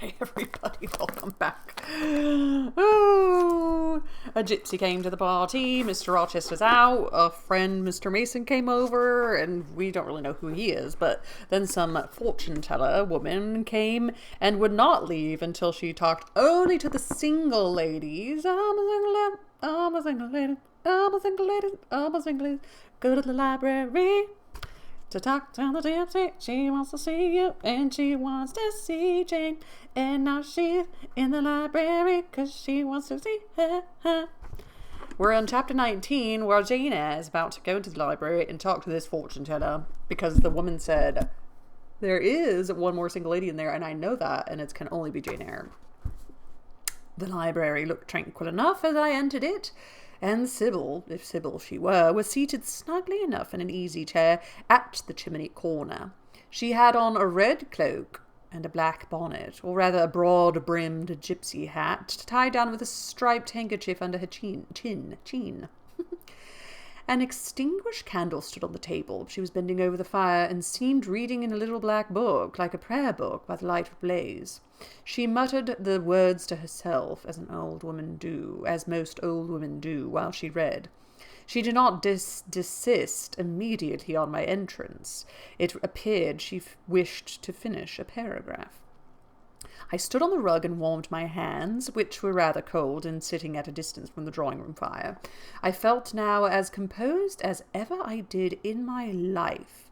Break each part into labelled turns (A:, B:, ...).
A: Hey everybody, welcome back. Oh, a gypsy came to the party. Mr. Rochester's out. A friend, Mr. Mason, came over, and we don't really know who he is. But then some fortune teller woman came and would not leave until she talked only to the single ladies. I'm a single lady. I'm a single lady. I'm a single lady. I'm a single lady. Go to the library to talk to the gypsy. She wants to see you, and she wants to see Jane. And now she's in the library because she wants to see her. We're on chapter 19, where Jane Eyre is about to go into the library and talk to this fortune teller, because the woman said, there is one more single lady in there, and I know that, and it can only be Jane Eyre. The library looked tranquil enough as I entered it, and Sybil, if Sybil she were, was seated snugly enough in an easy chair at the chimney corner. She had on a red cloak and a black bonnet, or rather a broad-brimmed gypsy hat, tied down with a striped handkerchief under her chin. An extinguished candle stood on the table. She was bending over the fire and seemed reading in a little black book, like a prayer book, by the light of a blaze. She muttered the words to herself, as most old women do, while she read. She did not desist immediately on my entrance. It appeared she wished to finish a paragraph. I stood on the rug and warmed my hands, which were rather cold, and sitting at a distance from the drawing-room fire. I felt now as composed as ever I did in my life.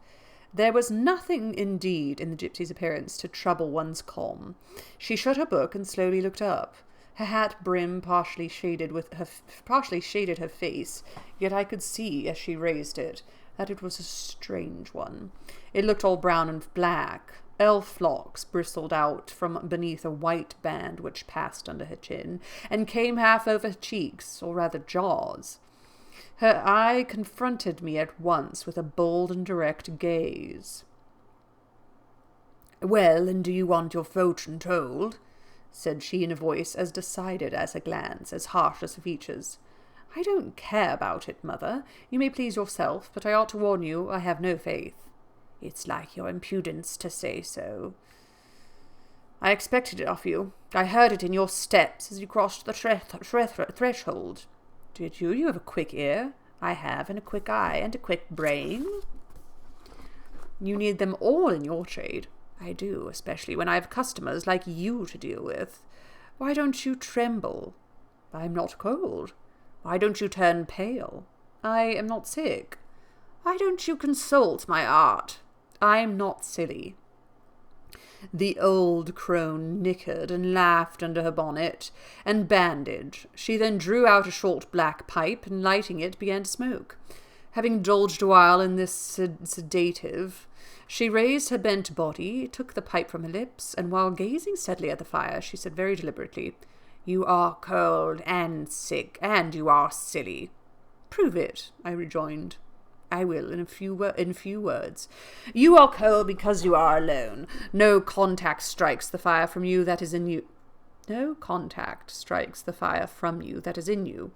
A: There was nothing, indeed, in the gypsy's appearance to trouble one's calm. She shut her book and slowly looked up. Her hat brim partially shaded her face, yet I could see, as she raised it, that it was a strange one. It looked all brown and black. Elf locks bristled out from beneath a white band which passed under her chin, and came half over her cheeks, or rather jaws. Her eye confronted me at once with a bold and direct gaze. "Well, and do you want your fortune told?" said she in a voice as decided as her glance, as harsh as her features. "I don't care about it, mother. You may please yourself, but I ought to warn you I have no faith." "It's like your impudence to say so." "I expected it of you. I heard it in your steps as you crossed the threshold." "Did you? You have a quick ear." "I have, and a quick eye, and a quick brain." "You need them all in your trade." "I do, especially when I have customers like you to deal with." "Why don't you tremble?" "I'm not cold." "Why don't you turn pale?" "I am not sick." "Why don't you consult my art?" "I'm not silly." The old crone nickered and laughed under her bonnet and bandage. She then drew out a short black pipe, and lighting it, began to smoke. Having indulged a while in this sedative, she raised her bent body, took the pipe from her lips, and while gazing steadily at the fire, she said very deliberately, "You are cold and sick, and you are silly." "Prove it," I rejoined. "I will, in few words. You are cold because you are alone. No contact strikes the fire from you that is in you. No contact strikes the fire from you that is in you.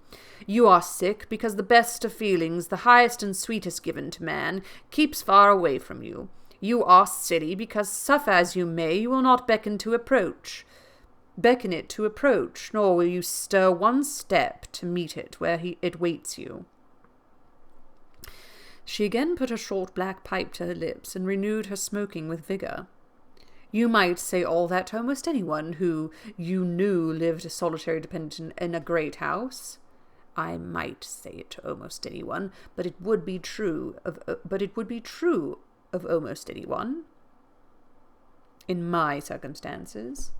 A: You are sick because the best of feelings, the highest and sweetest given to man, keeps far away from you. You are silly because, suffer as you may, you will not beckon it to approach, nor will you stir one step to meet it where it waits you." She again put a short black pipe to her lips and renewed her smoking with vigor. "You might say all that to almost anyone who you knew lived a solitary dependent in a great house." "I might say it to almost anyone, but it would be true of almost anyone." "In my circumstances?"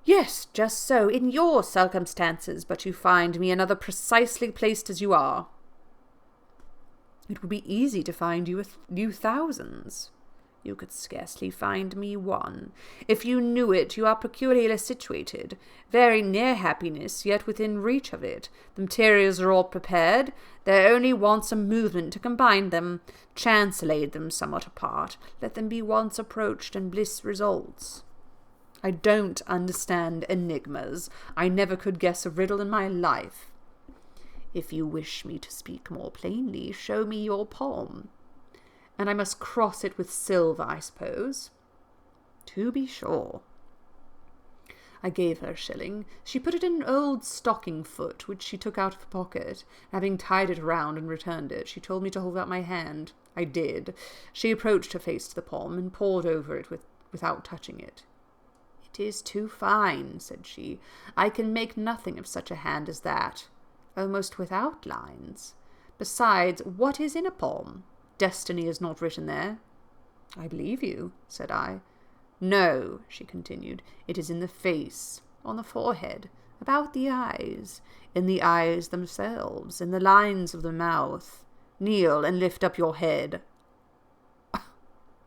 A: "Yes, just so, in your circumstances, but you find me another precisely placed as you are." "It would be easy to find you thousands." "You could scarcely find me one. If you knew it, you are peculiarly situated, very near happiness, yet within reach of it. The materials are all prepared. There only wants a movement to combine them. Chance laid them somewhat apart. Let them be once approached, and bliss results." "I don't understand enigmas. I never could guess a riddle in my life." "If you wish me to speak more plainly, show me your palm." "And I must cross it with silver, I suppose?" "To be sure." I gave her a shilling. She put it in an old stocking foot, which she took out of her pocket. Having tied it round and returned it, she told me to hold out my hand. I did. She approached her face to the palm and pored over it without touching it. "It is too fine," said she. "I can make nothing of such a hand as that. Almost without lines. Besides, what is in a palm? Destiny is not written there." "I believe you," said I. "No," she continued, "it is in the face, on the forehead, about the eyes, in the eyes themselves, in the lines of the mouth. Kneel and lift up your head."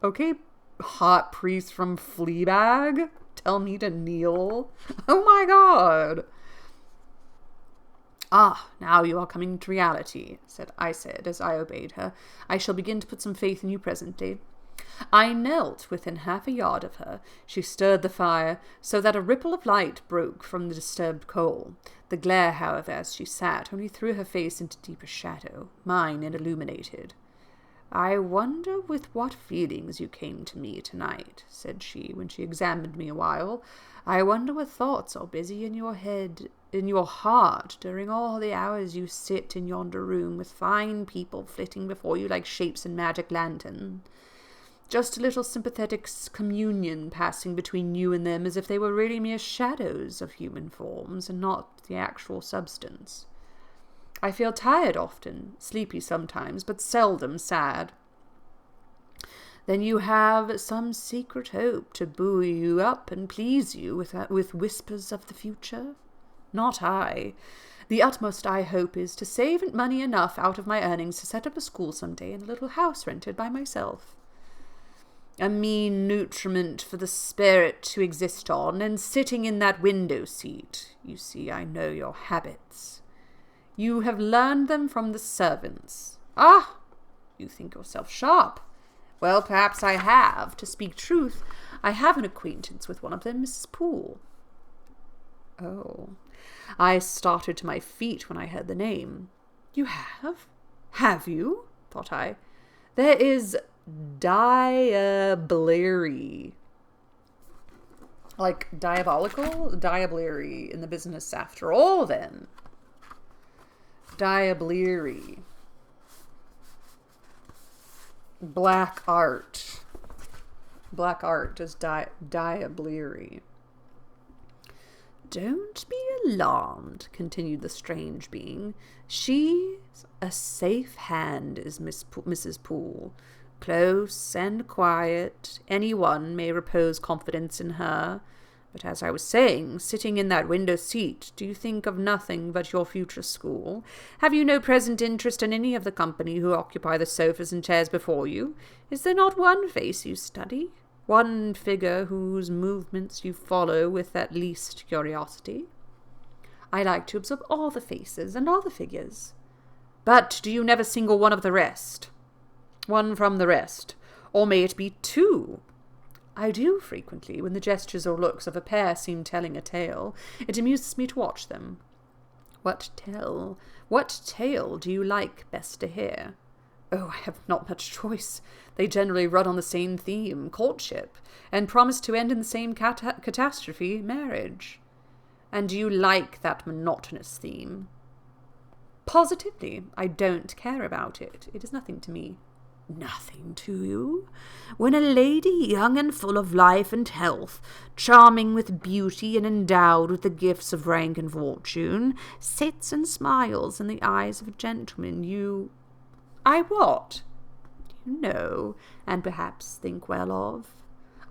A: Okay, hot priest from Fleabag, tell me to kneel. Oh my God. "Ah, now you are coming to reality," I said, as I obeyed her. "I shall begin to put some faith in you presently." I knelt within half a yard of her. She stirred the fire, so that a ripple of light broke from the disturbed coal. The glare, however, as she sat, only threw her face into deeper shadow. Mine it illuminated. "I wonder with what feelings you came to me tonight," said she, when she examined me a while. "I wonder what thoughts are busy in your head, in your heart, during all the hours you sit in yonder room, with fine people flitting before you like shapes in magic lantern. Just a little sympathetic communion passing between you and them, as if they were really mere shadows of human forms, and not the actual substance. I feel tired often, sleepy sometimes, but seldom sad." "Then you have some secret hope to buoy you up and please you with whispers of the future?" "Not I. The utmost I hope is to save money enough out of my earnings to set up a school some day in a little house rented by myself. A mean nutriment for the spirit to exist on, and sitting in that window seat. You see, I know your habits. You have learned them from the servants. Ah, you think yourself sharp. Well, perhaps I have. To speak truth, I have an acquaintance with one of them, Mrs. Poole." Oh. I started to my feet when I heard the name. "You have? Have you?" thought I. "There is Diablerie. Like diabolical? Diablerie in the business after all, then. Diablerie. Black art. Black art is diablerie." "Don't be alarmed," continued the strange being. "She's a safe hand, is Mrs. Poole. Close and quiet. Anyone may repose confidence in her. But as I was saying, sitting in that window seat, do you think of nothing but your future school? Have you no present interest in any of the company who occupy the sofas and chairs before you? Is there not one face you study? One figure whose movements you follow with at least curiosity?" "I like to observe all the faces and all the figures." "But do you never single one of the rest? One from the rest? Or may it be two?" "I do frequently, when the gestures or looks of a pair seem telling a tale. It amuses me to watch them." What tale do you like best to hear?" "Oh, I have not much choice. They generally run on the same theme, courtship, and promise to end in the same catastrophe, marriage." "And do you like that monotonous theme?" "Positively. I don't care about it. It is nothing to me." "Nothing to you? When a lady young and full of life and health, charming with beauty and endowed with the gifts of rank and fortune, sits and smiles in the eyes of a gentleman, you—" "I what?" "You know, and perhaps think well of."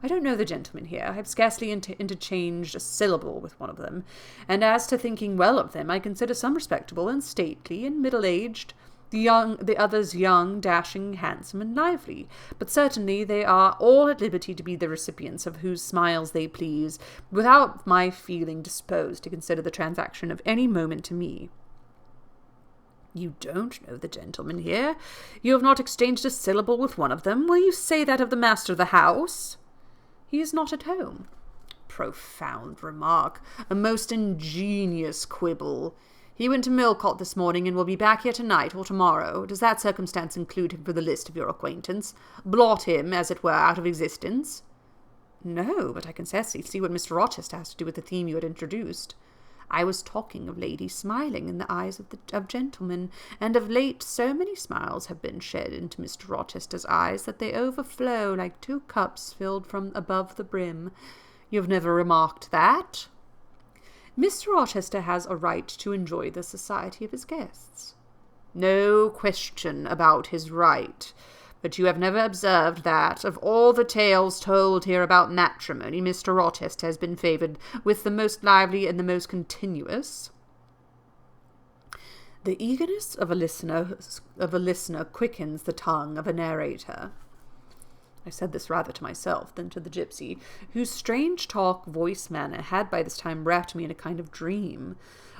A: "I don't know the gentlemen here. I have scarcely interchanged a syllable with one of them. And as to thinking well of them, I consider some respectable and stately and middle-aged, the others young, dashing, handsome, and lively. But certainly they are all at liberty to be the recipients of whose smiles they please, without my feeling disposed to consider the transaction of any moment to me." "You don't know the gentlemen here. You have not exchanged a syllable with one of them. Will you say that of the master of the house?" "He is not at home." "Profound remark. A most ingenious quibble. He went to Millcote this morning and will be back here tonight or tomorrow. Does that circumstance include him for the list of your acquaintance? Blot him, as it were, out of existence?" No, but I can scarcely see what Mr. Rochester has to do with the theme you had introduced. I was talking of ladies smiling in the eyes of gentlemen, and of late so many smiles have been shed into Mr. Rochester's eyes that they overflow like 2 cups filled from above the brim. You have never remarked that? Mr. Rochester has a right to enjoy the society of his guests. No question about his right. But you have never observed that, of all the tales told here about matrimony, Mr. Rochester has been favoured with the most lively and the most continuous. The eagerness of a listener quickens the tongue of a narrator. I said this rather to myself than to the gypsy, whose strange talk, voice, manner had by this time wrapped me in a kind of dream.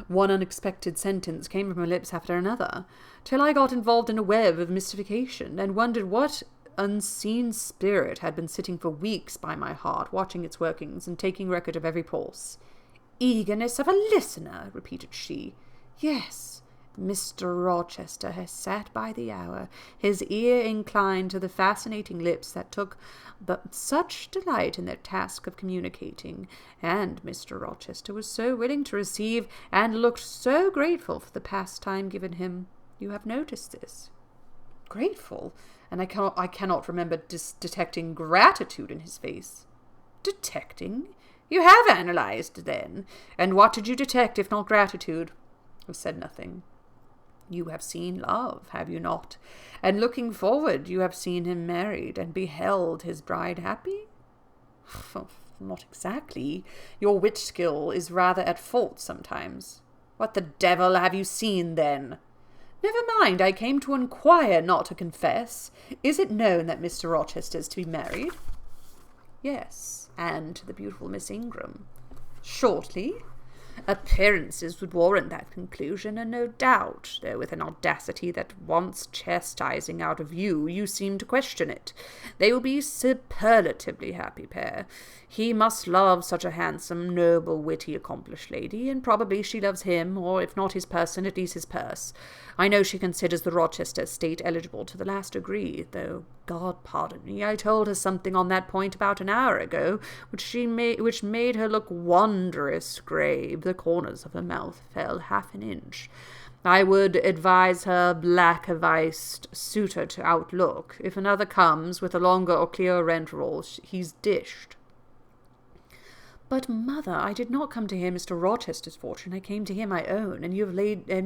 A: One unexpected sentence came from her lips after another, till I got involved in a web of mystification, and wondered what unseen spirit had been sitting for weeks by my heart, watching its workings, and taking record of every pulse. "Eagerness of a listener," repeated she. "Yes, Mr. Rochester has sat by the hour, his ear inclined to the fascinating lips that took such delight in their task of communicating, and Mr. Rochester was so willing to receive, and looked so grateful for the pastime given him. You have noticed this?" "Grateful? And I cannot remember detecting gratitude in his face." "Detecting? You have analysed, then. And what did you detect, if not gratitude?" I said nothing. "You have seen love, have you not? And looking forward, you have seen him married, and beheld his bride happy?" "Not exactly. Your wit skill is rather at fault sometimes." "What the devil have you seen, then?" "Never mind, I came to inquire, not to confess. Is it known that Mr. Rochester is to be married?" "Yes, and to the beautiful Miss Ingram." "Shortly?" "Appearances would warrant that conclusion, and no doubt, though with an audacity that wants chastising out of you, you seem to question it. They will be superlatively happy pair. He must love such a handsome, noble, witty, accomplished lady, and probably she loves him, or if not his person, at least his purse. I know she considers the Rochester estate eligible to the last degree, though, God pardon me, I told her something on that point about an hour ago, which made her look wondrous grave. The corners of her mouth fell half an inch. I would advise her black-aviced suitor to outlook. If another comes with a longer or clearer interval, he's dished." "But, mother, I did not come to hear Mr. Rochester's fortune. I came to hear my own, and you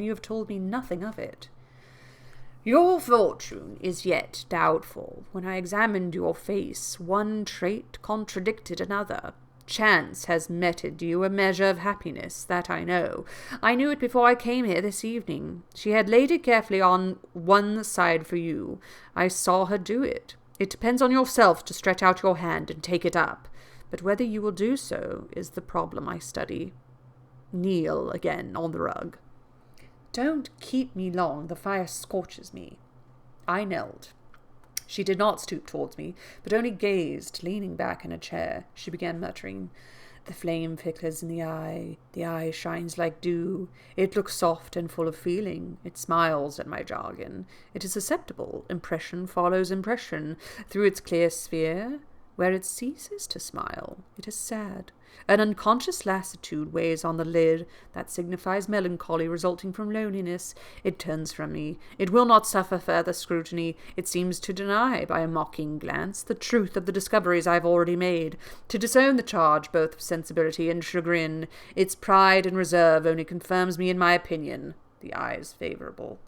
A: have told me nothing of it." "Your fortune is yet doubtful. When I examined your face, one trait contradicted another. Chance has meted you a measure of happiness, that I know. I knew it before I came here this evening. She had laid it carefully on one side for you. I saw her do it. It depends on yourself to stretch out your hand and take it up. But whether you will do so is the problem I study. Kneel again on the rug." "Don't keep me long. The fire scorches me." I knelt. She did not stoop towards me, but only gazed, leaning back in a chair. She began muttering, "The flame flickers in the eye shines like dew, it looks soft and full of feeling, it smiles at my jargon, it is susceptible, impression follows impression, through its clear sphere, where it ceases to smile, it is sad. An unconscious lassitude weighs on the lid, that signifies melancholy resulting from loneliness. It turns from me. It will not suffer further scrutiny. It seems to deny, by a mocking glance, the truth of the discoveries I have already made, to disown the charge both of sensibility and chagrin. Its pride and reserve only confirms me in my opinion. The eye is favourable.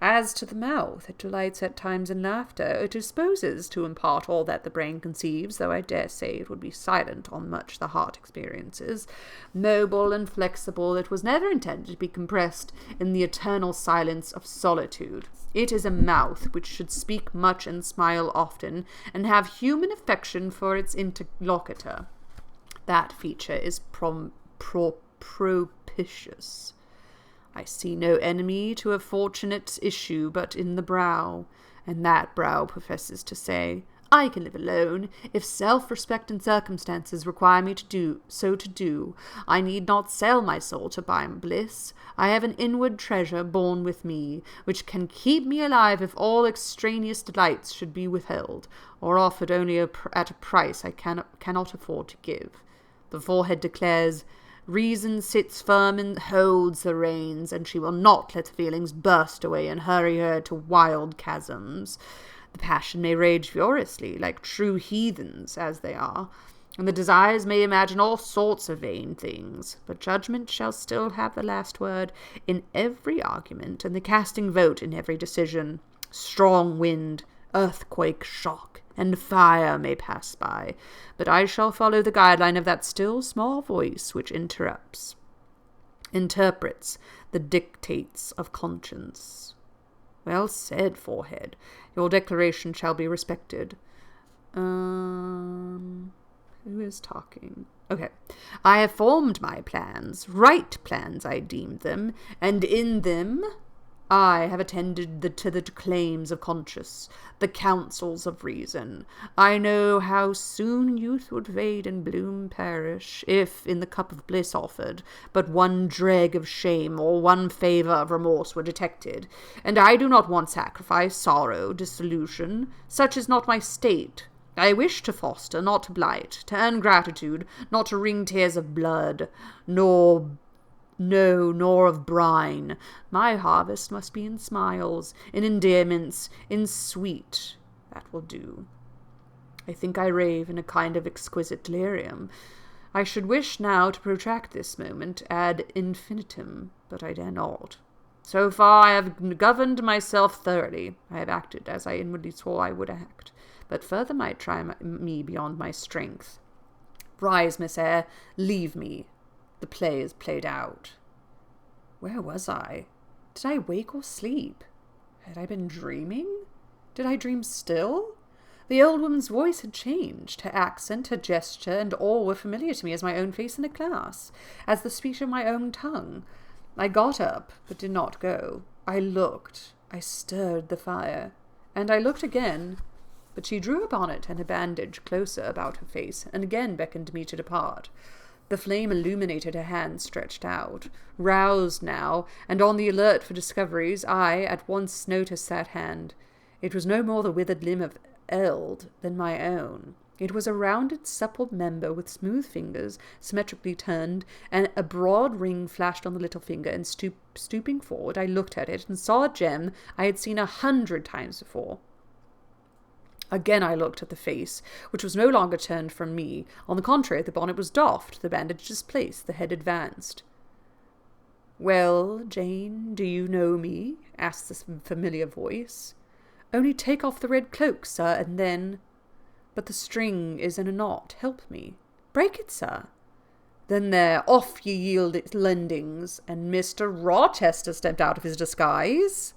A: As to the mouth, it delights at times in laughter. It disposes to impart all that the brain conceives, though I dare say it would be silent on much the heart experiences. Mobile and flexible, it was never intended to be compressed in the eternal silence of solitude. It is a mouth which should speak much and smile often, and have human affection for its interlocutor. That feature is propitious. I see no enemy to a fortunate issue but in the brow, and that brow professes to say, I can live alone, if self-respect and circumstances require me to do. I need not sell my soul to buy bliss. I have an inward treasure born with me, which can keep me alive if all extraneous delights should be withheld, or offered only at a price I cannot afford to give. The forehead declares, reason sits firm and holds the reins, and she will not let the feelings burst away and hurry her to wild chasms. The passion may rage furiously, like true heathens as they are, and the desires may imagine all sorts of vain things, but judgment shall still have the last word in every argument, and the casting vote in every decision. Strong wind, earthquake, shock, and fire may pass by, but I shall follow the guideline of that still small voice which interprets the dictates of conscience. Well said, forehead. Your declaration shall be respected. Who is talking? Okay. I have formed my plans, right plans I deemed them, and in them I have attended to the claims of conscience, the counsels of reason. I know how soon youth would fade and bloom perish, if, in the cup of bliss offered, but one dreg of shame or one favour of remorse were detected. And I do not want sacrifice, sorrow, dissolution. Such is not my state. I wish to foster, not to blight, to earn gratitude, not to wring tears of blood, nor of brine. My harvest must be in smiles, in endearments, in sweet. That will do. I think I rave in a kind of exquisite delirium. I should wish now to protract this moment ad infinitum, but I dare not. So far I have governed myself thoroughly. I have acted as I inwardly swore I would act, but further might try me beyond my strength. Rise, Miss Eyre, leave me. The play is played out. Where was I? Did I wake or sleep? Had I been dreaming? Did I dream still? The old woman's voice had changed. Her accent, her gesture, and all were familiar to me as my own face in a class, as the speech of my own tongue. I got up, but did not go. I looked. I stirred the fire. And I looked again, but she drew a bonnet and a bandage closer about her face, and again beckoned me to depart. The flame illuminated her hand stretched out. Roused now, and on the alert for discoveries, I at once noticed that hand. It was no more the withered limb of eld than my own. It was a rounded, supple member with smooth fingers, symmetrically turned, and a broad ring flashed on the little finger, and stooping forward, I looked at it, and saw a gem I had seen 100 times before. Again I looked at the face, which was no longer turned from me. On the contrary, the bonnet was doffed, the bandage displaced, the head advanced. "Well, Jane, do you know me?" asked this familiar voice. "Only take off the red cloak, sir, and then—" "But the string is in a knot. Help me." "Break it, sir." "Then there, off ye yield its lendings," and Mr. Rochester stepped out of his disguise.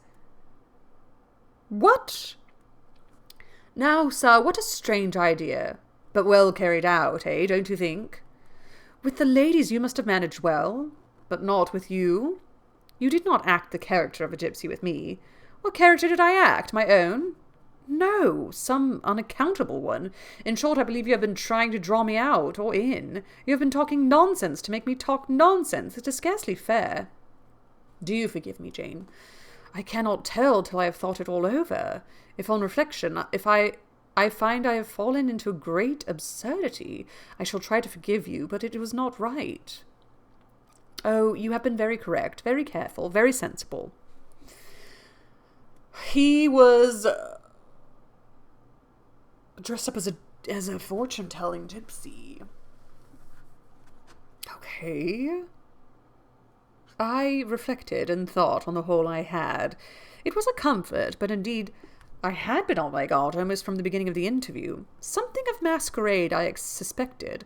A: "What? Now, sir, what a strange idea. But well carried out, eh, don't you think? With the ladies you must have managed well, but not with you. You did not act the character of a gypsy with me. What character did I act? My own? No, some unaccountable one. In short, I believe you have been trying to draw me out, or in. You have been talking nonsense to make me talk nonsense. It is scarcely fair. Do you forgive me, Jane? I cannot tell till I have thought it all over. If on reflection, if I find I have fallen into a great absurdity, I shall try to forgive you, but it was not right. Oh, you have been very correct, very careful, very sensible. He was dressed up as a fortune-telling gypsy. Okay. I reflected and thought on the whole I had. It was a comfort, but indeed I had been on my guard almost from the beginning of the interview. Something of masquerade I suspected.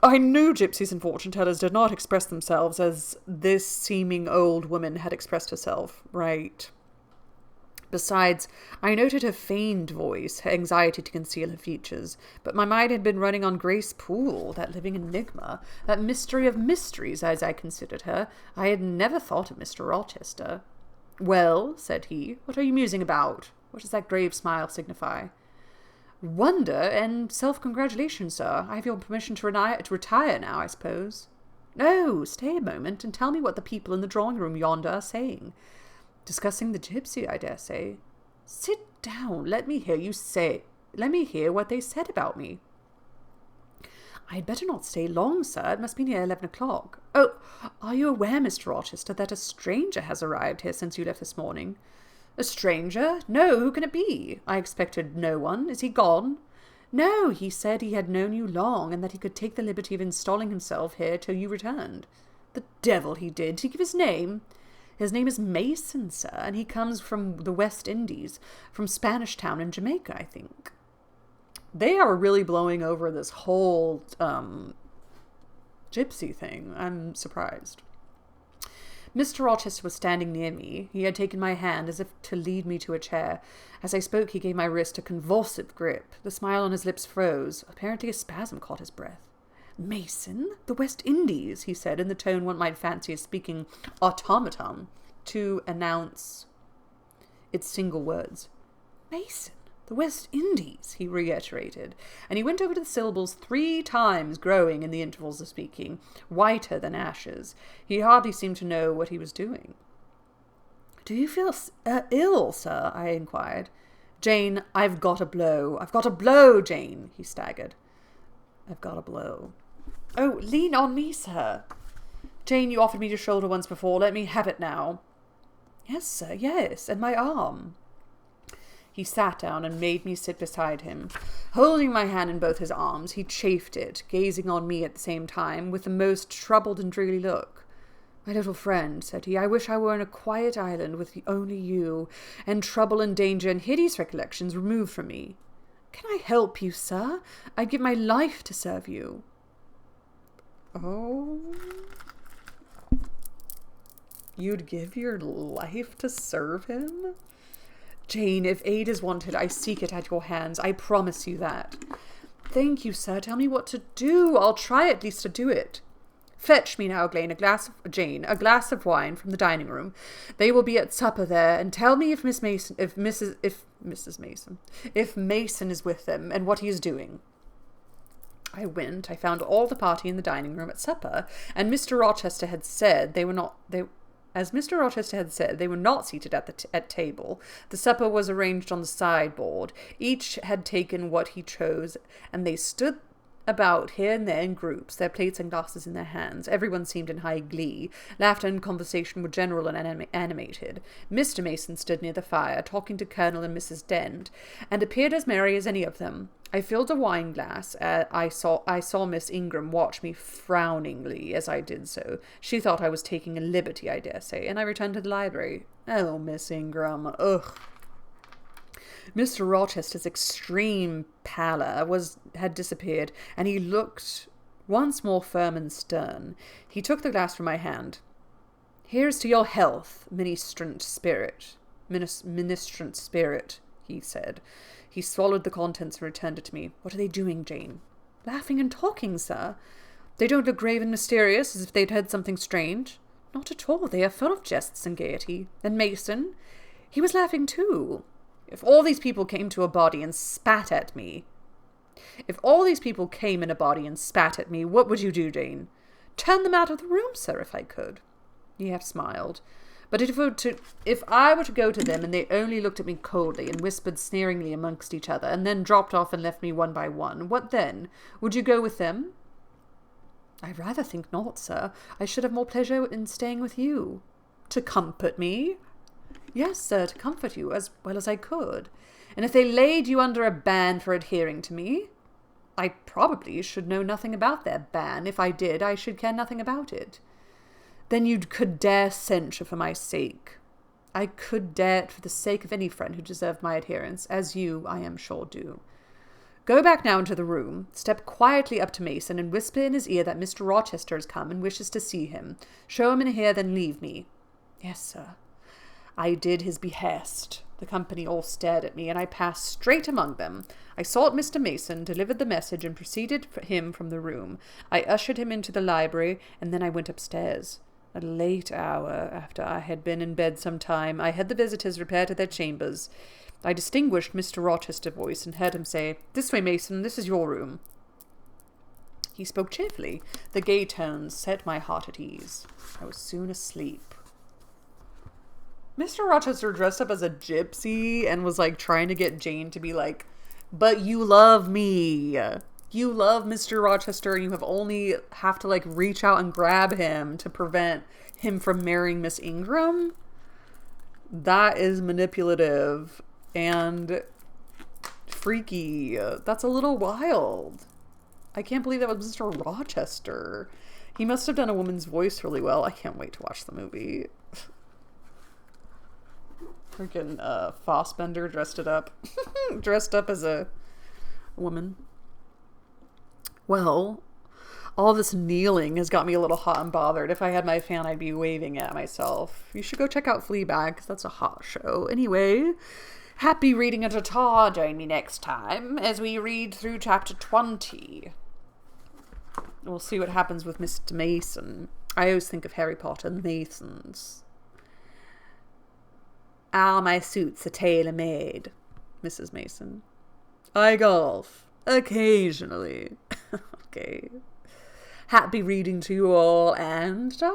A: I knew gypsies and fortune-tellers did not express themselves as this seeming old woman had expressed herself. Right. Besides, I noted her feigned voice, her anxiety to conceal her features, but my mind had been running on Grace Poole, that living enigma, that mystery of mysteries, as I considered her. I had never thought of Mr. Rochester. "Well," said he, "what are you musing about? What does that grave smile signify?" Wonder and self-congratulation, sir. I have your permission to retire now, I suppose. No, stay a moment and tell me what the people in the drawing-room yonder are saying. Discussing the gypsy, I dare say. Sit down. Let me hear what they said about me. I'd better not stay long, sir. It must be near 11 o'clock. Oh, are you aware, Mr. Rochester, that a stranger has arrived here since you left this morning? A stranger? No, who can it be? I expected no one. Is he gone? No, he said he had known you long, and that he could take the liberty of installing himself here till you returned. The devil he did. Did he give his name? His name is Mason, sir, and he comes from the West Indies, from Spanish Town in Jamaica, I think. They are really blowing over this whole gypsy thing. I'm surprised. Mr. Rochester was standing near me. He had taken my hand as if to lead me to a chair. As I spoke, he gave my wrist a convulsive grip. The smile on his lips froze. Apparently a spasm caught his breath. Mason? The West Indies, he said, in the tone one might fancy as speaking automaton to announce its single words. Mason? The West Indies, he reiterated, and he went over the syllables 3 times, growing in the intervals of speaking, whiter than ashes. He hardly seemed to know what he was doing. Do you feel ill, sir? I inquired. Jane, I've got a blow. I've got a blow, Jane, he staggered. I've got a blow. Oh, lean on me, sir. Jane, you offered me your shoulder once before. Let me have it now. Yes, sir, yes, and my arm. He sat down and made me sit beside him. Holding my hand in both his arms, he chafed it, gazing on me at the same time, with the most troubled and dreary look. My little friend, said he, I wish I were in a quiet island with only you, and trouble and danger and hideous recollections removed from me. Can I help you, sir? I'd give my life to serve you. Oh? You'd give your life to serve him? Jane, if aid is wanted, I seek it at your hands. I promise you that. Thank you, sir. Tell me what to do. I'll try at least to do it. Fetch me now, Jane, a glass of wine from the dining room. They will be at supper there, and tell me if Mason is with them, and what he is doing. I went. I found all the party in the dining room at supper, and Mr. Rochester had said they were not seated at table. The supper was arranged on the sideboard. Each had taken what he chose, and they stood about here and there in groups, their plates and glasses in their hands. Everyone seemed in high glee. Laughter and conversation were general and animated. Mr. Mason stood near the fire, talking to Colonel and Mrs. Dent, and appeared as merry as any of them. I filled a wine glass. I saw Miss Ingram watch me frowningly as I did so. She thought I was taking a liberty, I dare say, and I returned to the library. Oh, Miss Ingram, ugh. Mr. Rochester's extreme pallor had disappeared, and he looked once more firm and stern. He took the glass from my hand. Here's to your health, ministrant spirit, he said. He swallowed the contents and returned it to me. What are they doing, Jane? Laughing and talking, sir. They don't look grave and mysterious, as if they'd heard something strange. Not at all. They are full of jests and gaiety. And Mason? He was laughing too. If all these people came in a body and spat at me, what would you do, Jane? Turn them out of the room, sir, if I could. He half smiled. But if I were to go to them and they only looked at me coldly and whispered sneeringly amongst each other and then dropped off and left me one by one, what then? Would you go with them? I rather think not, sir. I should have more pleasure in staying with you. To comfort me? Yes, sir, to comfort you as well as I could. And if they laid you under a ban for adhering to me? I probably should know nothing about their ban. If I did, I should care nothing about it. Then you could dare censure for my sake. I could dare it for the sake of any friend who deserved my adherence, as you, I am sure, do. Go back now into the room, step quietly up to Mason, and whisper in his ear that Mr. Rochester has come and wishes to see him. Show him in here, then leave me. Yes, sir. I did his behest. The company all stared at me, and I passed straight among them. I sought Mr. Mason, delivered the message, and preceded him from the room. I ushered him into the library, and then I went upstairs. A late hour, after I had been in bed some time, I heard the visitors repair to their chambers. I distinguished Mr. Rochester's voice and heard him say, "This way, Mason, this is your room." He spoke cheerfully. The gay tones set my heart at ease. I was soon asleep. Mr. Rochester dressed up as a gypsy and was like trying to get Jane to be like, "But you love me. You love Mr. Rochester, and you have to like reach out and grab him to prevent him from marrying Miss Ingram." That is manipulative and freaky. That's a little wild. I can't believe that was Mr. Rochester. He must have done a woman's voice really well. I can't wait to watch the movie. Freaking Fassbender dressed up as a woman. Well, all this kneeling has got me a little hot and bothered. If I had my fan, I'd be waving at myself. You should go check out Fleabag, because that's a hot show. Anyway, happy reading at ta. Join me next time as we read through chapter 20. We'll see what happens with Mr. Mason. I always think of Harry Potter and Masons. "All my suits are tailor-made, Mrs. Mason. I golf. Occasionally." Okay. Happy reading to you all, and ta!